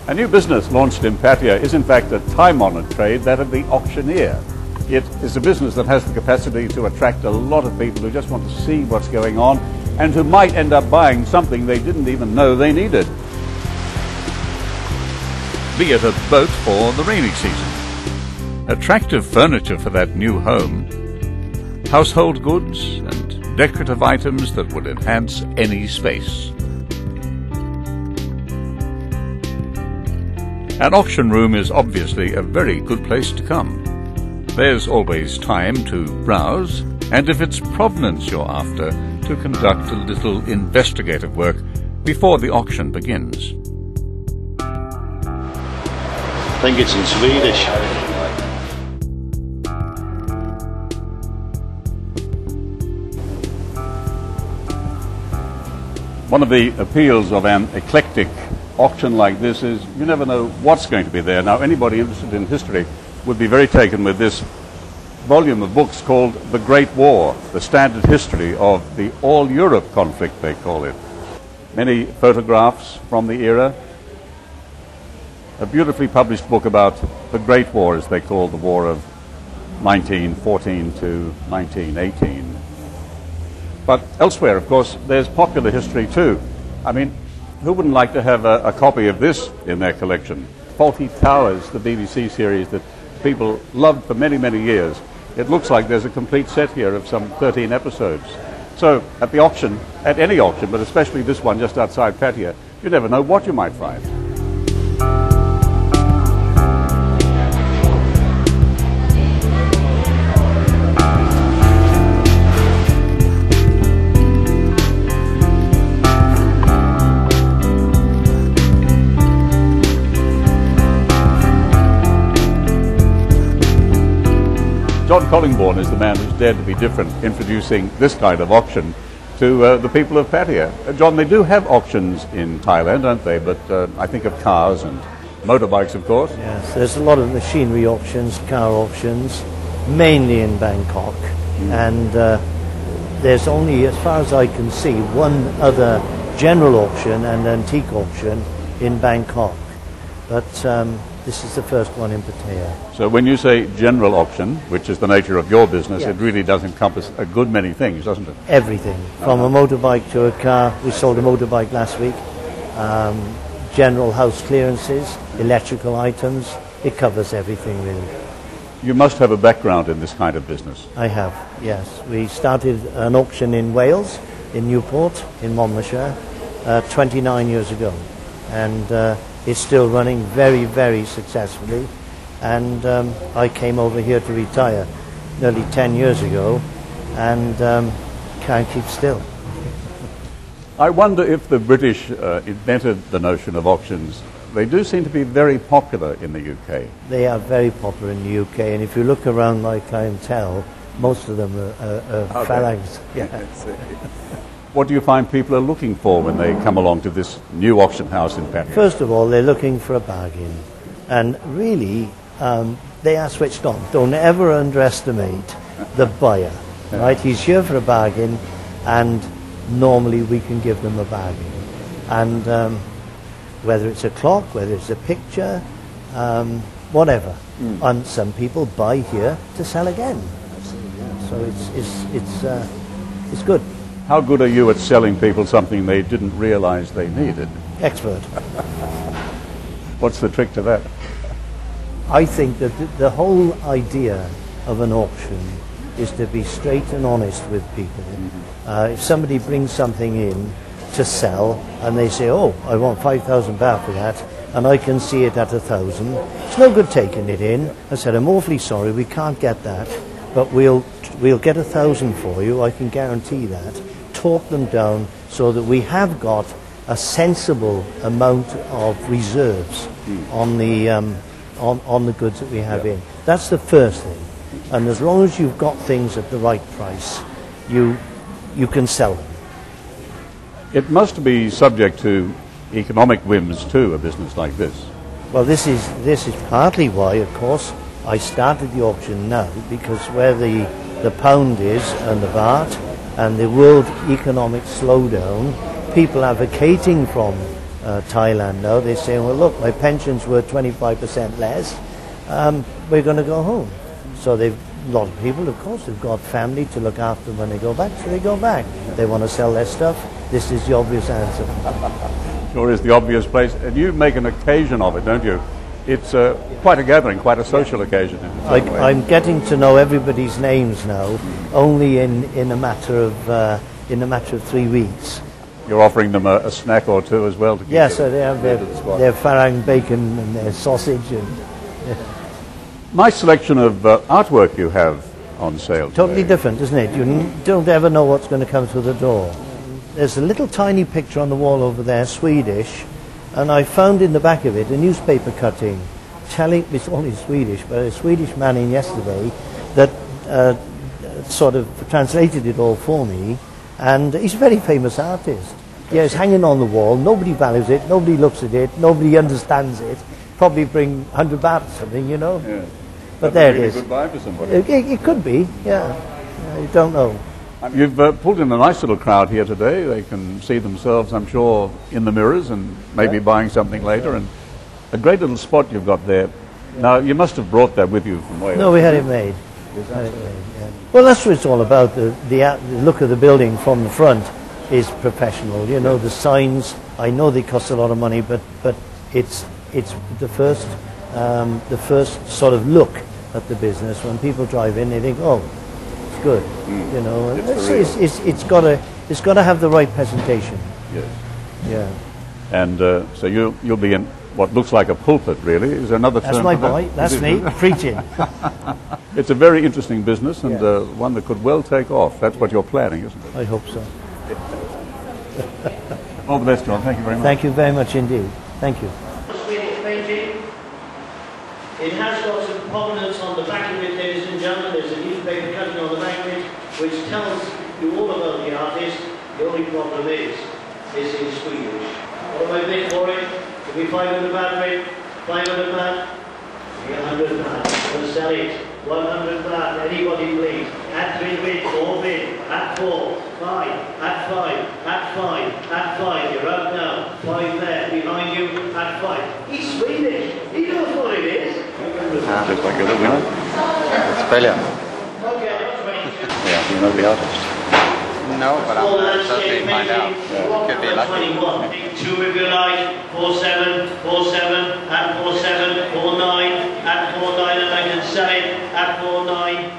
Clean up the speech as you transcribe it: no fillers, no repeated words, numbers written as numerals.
A new business launched in Pattaya is in fact a time-honoured trade, that of the auctioneer. It is a business that has the capacity to attract a lot of people who just want to see what's going on and who might end up buying something they didn't even know they needed. Be it a boat for the rainy season, attractive furniture for that new home, household goods and decorative items that would enhance any space. An auction room is obviously a very good place to come. There's always time to browse, and if it's provenance you're after, to conduct a little investigative work before the auction begins. I think it's in Swedish. One of the appeals of an eclectic auction like this is you never know what's going to be there. Now, anybody interested in history would be very taken with this volume of books called The Great War, the standard history of the All-Europe conflict, they call it. Many photographs from the era. A beautifully published book about the Great War, as they call the war of 1914 to 1918. But elsewhere, of course, there's popular history too. I mean, who wouldn't like to have a copy of this in their collection? Fawlty Towers, the BBC series that people loved for many, many years. It looks like there's a complete set here of some 13 episodes. So at the auction, at any auction, but especially this one just outside Pattaya, you never know what you might find. John Collingbourne is the man who's dared to be different, introducing this kind of auction to the people of Pattaya. John, they do have auctions in Thailand, don't they? But I think of cars and motorbikes, of course. Yes, there's a lot of machinery auctions, car auctions, mainly in Bangkok. And there's only, as far as I can see, one other general auction and antique auction in Bangkok. But this is the first one in Pattaya. So when you say general auction, which is the nature of your business, Yes. it really does encompass a good many things, doesn't it? Everything, from a motorbike to a car. We sold a motorbike last week. General house clearances, electrical items. It covers everything, really. You must have a background in this kind of business. I have, yes. We started an auction in Wales, in Newport, in Monmouthshire, 29 years ago. And it's still running very, very successfully. And I came over here to retire nearly 10 years ago and can't keep still. I wonder if the British invented the notion of auctions. They do seem to be very popular in the UK. They are very popular in the UK, and if you look around my clientele, most of them are farangs. Yeah. What do you find people are looking for when they come along to this new auction house in Pattaya? First of all, they're looking for a bargain. And really, they are switched on. Don't ever underestimate the buyer. Right? He's here for a bargain, and normally we can give them a bargain. And whether it's a clock, whether it's a picture, whatever. And some people buy here to sell again. So it's good. How good are you at selling people something they didn't realize they needed? Expert. What's the trick to that? I think that the whole idea of an auction is to be straight and honest with people. If somebody brings something in to sell and they say, oh, I want 5,000 baht for that, and I can see it at 1,000, it's no good taking it in. I said, I'm awfully sorry, we can't get that, but we'll get 1,000 for you, I can guarantee that. Talk them down so that we have got a sensible amount of reserves on the goods that we have in. That's the first thing. And as long as you've got things at the right price, you can sell them. It must be subject to economic whims too, a business like this. Well, this is partly why, of course, I started the auction now, because where the pound is and the baht and the world economic slowdown, people are vacating from Thailand now. They say, well, look, my pension's worth 25% less. We're going to go home. So a lot of people, of course, have got family to look after when they go back, so they go back. They want to sell their stuff. This is the obvious answer. Sure is the obvious place. And you make an occasion of it, don't you? It's quite a gathering, quite a social occasion. I'm getting to know everybody's names now, only in a matter of 3 weeks. You're offering them a snack or two as well to keep Yes, so they have their farang bacon and their sausage. And nice selection of artwork you have on sale. Totally today. different, isn't it? You don't ever know what's going to come through the door. There's a little tiny picture on the wall over there, Swedish, and I found in the back of it a newspaper cutting telling, it's only Swedish, but a Swedish man in yesterday that sort of translated it all for me, and he's a very famous artist. Yeah, it's hanging on the wall, nobody values it, nobody looks at it, nobody understands it, probably bring 100 baht or something, you know. Yeah. But there it a is. good buy for somebody. It could be, yeah. You don't know. You've pulled in a nice little crowd here today. They can see themselves, I'm sure, in the mirrors and maybe buying something later. And a great little spot you've got there. Now, you must have brought that with you from Wales. No, we had it made. Well, that's what it's all about. The look of the building from the front is professional. You know, the signs, I know they cost a lot of money, but it's the first sort of look at the business. When people drive in, they think, oh, it's good. You know, it's got to have the right presentation. Yes. Yeah. And so you'll be in what looks like a pulpit, really. Is there another term? That's my for that? boy. That's me preaching. It's a very interesting business and one that could well take off. That's what you're planning, isn't it? I hope so. All the best, John. Thank you very much. Thank you very much indeed. Thank you. Swedish painting. It has got some provenance on the back of it, ladies and gentlemen. There's a newspaper cutting on the back of it which tells you all about the artist. The only problem is it's in Swedish. What am I bid for it? It'll be 500 baht rate. 500 baht. 100 baht. I'm going to sell it. 100 baht. Anybody please. At 3 bid, 4 bid. At 4, 5, at 5, at 5, at 5. You're out now. 5 there. Behind you. At 5. He's Swedish. He knows what it is. Looks like you're the winner. It's failure. Okay, that's ready. Yeah, you know the artist. No, but I'm certainly find out. Could be lucky. 2 if you like, 4-7, 4-7, at 4-7, 4-9, at 4-9, and I can sell it at 4-9.